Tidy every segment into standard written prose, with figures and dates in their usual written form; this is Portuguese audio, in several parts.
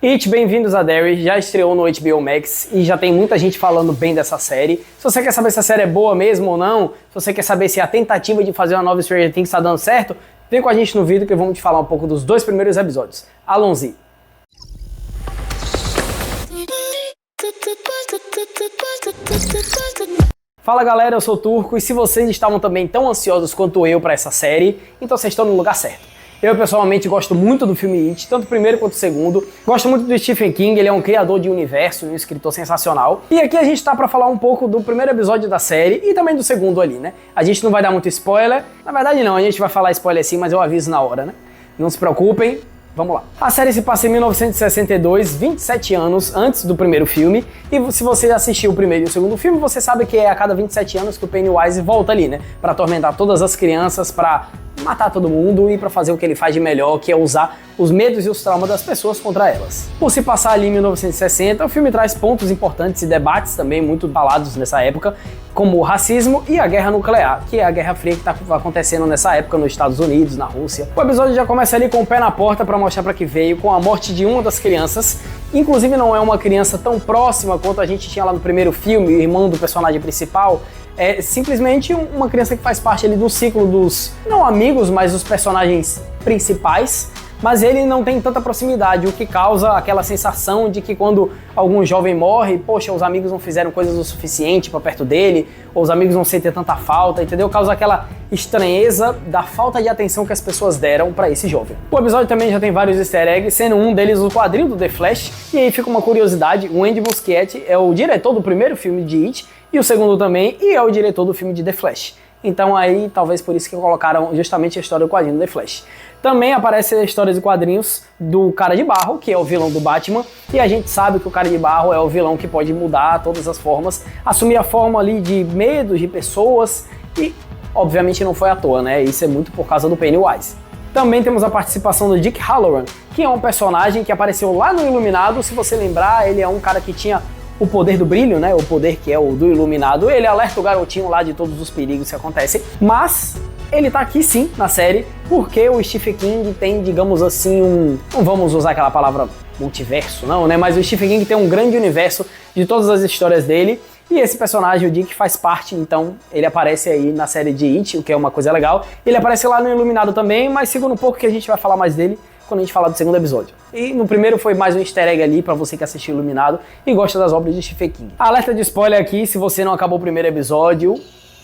It, bem-vindos a Derry, já estreou no HBO Max e já tem muita gente falando bem dessa série. Se você quer saber se a série é boa mesmo ou não, se você quer saber se a tentativa de fazer uma nova Stranger Things está dando certo, vem com a gente no vídeo que vamos te falar um pouco dos dois primeiros episódios. Allons-y! Fala galera, eu sou o Turco e se vocês estavam também tão ansiosos quanto eu para essa série, então vocês estão no lugar certo. Eu pessoalmente gosto muito do filme It, tanto o primeiro quanto o segundo. Gosto muito do Stephen King, ele é um criador de universo, um escritor sensacional. E aqui a gente tá pra falar um pouco do primeiro episódio da série e também do segundo ali, né? A gente não vai dar muito spoiler, na verdade não, a gente vai falar spoiler sim, mas eu aviso na hora, né? Não se preocupem. Vamos lá. A série se passa em 1962, 27 anos antes do primeiro filme, e se você assistiu o primeiro e o segundo filme, você sabe que é a cada 27 anos que o Pennywise volta ali, né? Pra atormentar todas as crianças, pra matar todo mundo e pra fazer o que ele faz de melhor, que é usar os medos e os traumas das pessoas contra elas. Por se passar ali em 1960, o filme traz pontos importantes e debates também muito falados nessa época, como o racismo e a guerra nuclear, que é a Guerra Fria que tá acontecendo nessa época nos Estados Unidos, na Rússia. O episódio já começa ali com o pé na porta pra mostrar pra que veio, com a morte de uma das crianças. Inclusive não é uma criança tão próxima quanto a gente tinha lá no primeiro filme, o irmão do personagem principal. É simplesmente uma criança que faz parte ali do ciclo dos, não amigos, mas dos personagens principais. Mas ele não tem tanta proximidade, o que causa aquela sensação de que quando algum jovem morre, poxa, os amigos não fizeram coisas o suficiente pra perto dele, ou os amigos não sentem tanta falta, entendeu? Causa aquela estranheza da falta de atenção que as pessoas deram pra esse jovem. O episódio também já tem vários easter eggs, sendo um deles o quadrinho do The Flash, e aí fica uma curiosidade, o Andy Muschietti é o diretor do primeiro filme de It, e o segundo também, e é o diretor do filme de The Flash. Então aí, talvez por isso que colocaram justamente a história do quadrinho do The Flash. Também aparece a história de quadrinhos do Cara de Barro, que é o vilão do Batman, e a gente sabe que o Cara de Barro é o vilão que pode mudar todas as formas, assumir a forma ali de medos de pessoas, e obviamente não foi à toa, né? Isso é muito por causa do Pennywise. Também temos a participação do Dick Hallorann, que é um personagem que apareceu lá no Iluminado. Se você lembrar, ele é um cara que tinha o poder do brilho, né? O poder que é o do Iluminado. Ele alerta o garotinho lá de todos os perigos que acontecem. Mas ele tá aqui sim na série, porque o Stephen King tem, digamos assim, não vamos usar aquela palavra multiverso, não, né? Mas o Stephen King tem um grande universo de todas as histórias dele. E esse personagem, o Dick, faz parte, então ele aparece aí na série de It, o que é uma coisa legal. Ele aparece lá no Iluminado também, mas segura um pouco que a gente vai falar mais dele quando a gente falar do segundo episódio. E no primeiro foi mais um easter egg ali pra você que assistiu Iluminado e gosta das obras de Stephen King. Alerta de spoiler aqui, se você não acabou o primeiro episódio,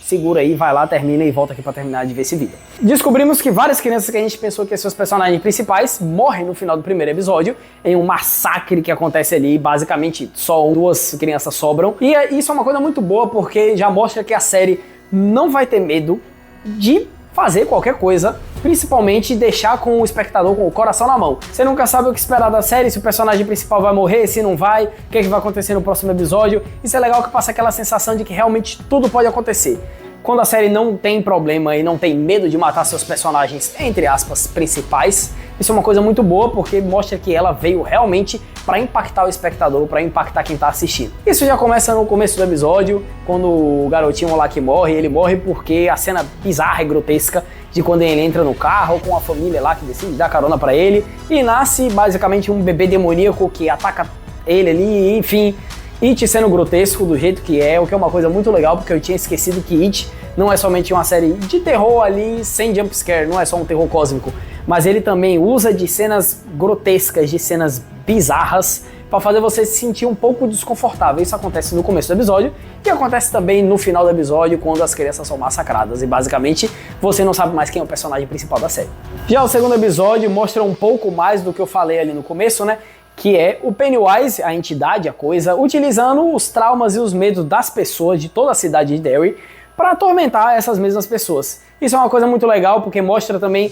segura aí, vai lá, termina e volta aqui pra terminar de ver esse vídeo. Descobrimos que várias crianças que a gente pensou que iam ser os personagens principais morrem no final do primeiro episódio, em um massacre que acontece ali, basicamente só duas crianças sobram. E isso é uma coisa muito boa porque já mostra que a série não vai ter medo de fazer qualquer coisa, principalmente deixar com o espectador com o coração na mão. Você nunca sabe o que esperar da série, se o personagem principal vai morrer, se não vai, o que vai acontecer no próximo episódio. Isso é legal que passa aquela sensação de que realmente tudo pode acontecer. Quando a série não tem problema e não tem medo de matar seus personagens, entre aspas, principais, isso é uma coisa muito boa porque mostra que ela veio realmente para impactar o espectador, para impactar quem tá assistindo. Isso já começa no começo do episódio, quando o garotinho lá que morre, ele morre porque a cena bizarra e grotesca de quando ele entra no carro com a família lá que decide dar carona para ele e nasce basicamente um bebê demoníaco que ataca ele ali, enfim. It sendo grotesco do jeito que é, o que é uma coisa muito legal, porque eu tinha esquecido que It não é somente uma série de terror ali sem jumpscare, não é só um terror cósmico, mas ele também usa de cenas grotescas, de cenas bizarras, para fazer você se sentir um pouco desconfortável. Isso acontece no começo do episódio e acontece também no final do episódio, quando as crianças são massacradas e basicamente você não sabe mais quem é o personagem principal da série. Já o segundo episódio mostra um pouco mais do que eu falei ali no começo, né? Que é o Pennywise, a entidade, a coisa, utilizando os traumas e os medos das pessoas de toda a cidade de Derry para atormentar essas mesmas pessoas. Isso é uma coisa muito legal porque mostra também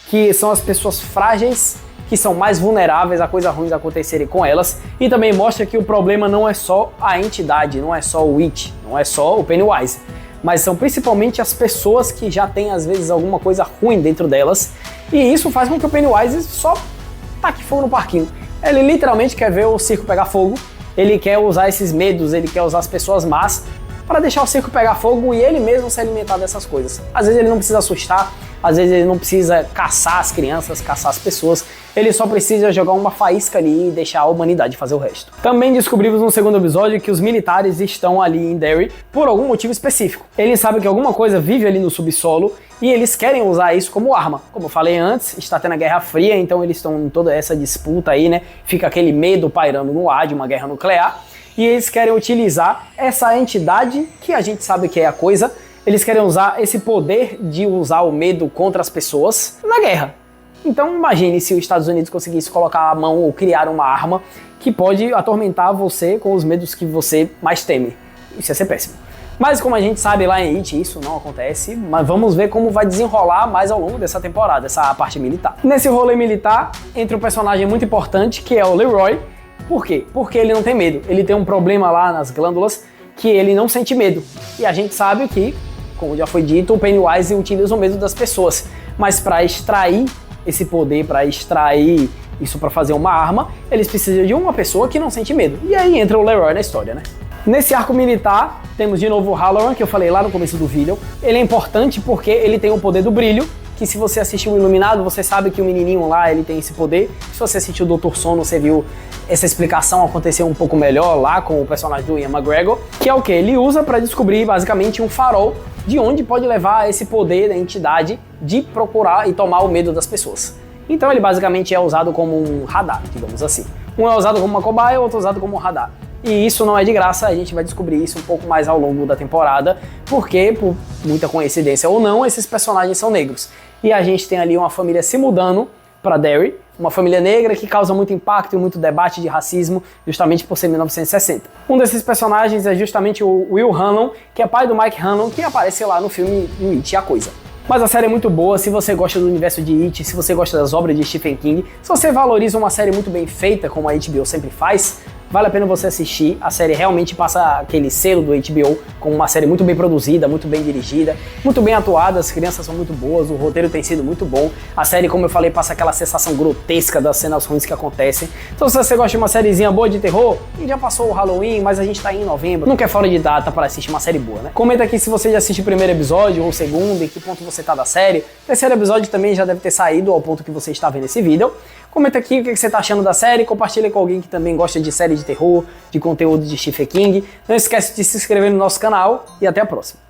que são as pessoas frágeis que são mais vulneráveis a coisas ruins acontecerem com elas, e também mostra que o problema não é só a entidade, não é só o It, não é só o Pennywise, mas são principalmente as pessoas que já têm às vezes alguma coisa ruim dentro delas, e isso faz com que o Pennywise só taque fogo no parquinho. Ele literalmente quer ver o circo pegar fogo, ele quer usar esses medos, ele quer usar as pessoas más para deixar o circo pegar fogo e ele mesmo se alimentar dessas coisas. Às vezes ele não precisa assustar, às vezes ele não precisa caçar as crianças, caçar as pessoas, Ele só precisa jogar uma faísca ali e deixar a humanidade fazer o resto. Também descobrimos no segundo episódio que os militares estão ali em Derry por algum motivo específico. Eles sabem que alguma coisa vive ali no subsolo e eles querem usar isso como arma. Como eu falei antes, está tendo a Guerra Fria, então eles estão em toda essa disputa aí, né? Fica aquele medo pairando no ar de uma guerra nuclear. E eles querem utilizar essa entidade, que a gente sabe que é a coisa, eles querem usar esse poder de usar o medo contra as pessoas na guerra. Então imagine se os Estados Unidos conseguisse colocar a mão ou criar uma arma que pode atormentar você com os medos que você mais teme. Isso ia ser péssimo. Mas como a gente sabe lá em It, isso não acontece, mas vamos ver como vai desenrolar mais ao longo dessa temporada, essa parte militar. Nesse rolê militar, entra um personagem muito importante, que é o Leroy. Por quê? Porque ele não tem medo. Ele tem um problema lá nas glândulas que ele não sente medo. E a gente sabe que, como já foi dito, o Pennywise utiliza o medo das pessoas. Mas para extrair esse poder, para extrair isso para fazer uma arma, eles precisam de uma pessoa que não sente medo. E aí entra o Leroy na história, né? Nesse arco militar, temos de novo o Halloran, que eu falei lá no começo do vídeo. Ele é importante porque ele tem o poder do brilho, que se você assistiu o Iluminado, você sabe que o menininho lá, ele tem esse poder. Se você assistiu o Dr. Sono, você viu essa explicação acontecer um pouco melhor lá com o personagem do Ian McGregor, que é o que? Ele usa para descobrir basicamente um farol de onde pode levar esse poder da entidade de procurar e tomar o medo das pessoas. Então ele basicamente é usado como um radar, digamos assim. Um é usado como uma cobaia, o outro é usado como um radar. E isso não é de graça, a gente vai descobrir isso um pouco mais ao longo da temporada, porque, por muita coincidência ou não, esses personagens são negros. E a gente tem ali uma família se mudando para Derry, uma família negra que causa muito impacto e muito debate de racismo, justamente por ser 1960. Um desses personagens é justamente o Will Hannon, que é pai do Mike Hannon, que apareceu lá no filme It, a Coisa. Mas a série é muito boa, se você gosta do universo de It, se você gosta das obras de Stephen King, se você valoriza uma série muito bem feita, como a HBO sempre faz, vale a pena você assistir. A série realmente passa aquele selo do HBO como uma série muito bem produzida, muito bem dirigida, muito bem atuada, as crianças são muito boas, o roteiro tem sido muito bom. A série, como eu falei, passa aquela sensação grotesca das cenas ruins que acontecem. Então se você gosta de uma sériezinha boa de terror, e já passou o Halloween, mas a gente tá em novembro, nunca é fora de data para assistir uma série boa, né? Comenta aqui se você já assistiu o primeiro episódio ou o segundo, em que ponto você tá da série. O terceiro episódio também já deve ter saído ao ponto que você está vendo esse vídeo. Comenta aqui o que você tá achando da série, compartilha com alguém que também gosta de série de terror, de conteúdo de Stephen King. Não esquece de se inscrever no nosso canal e até a próxima.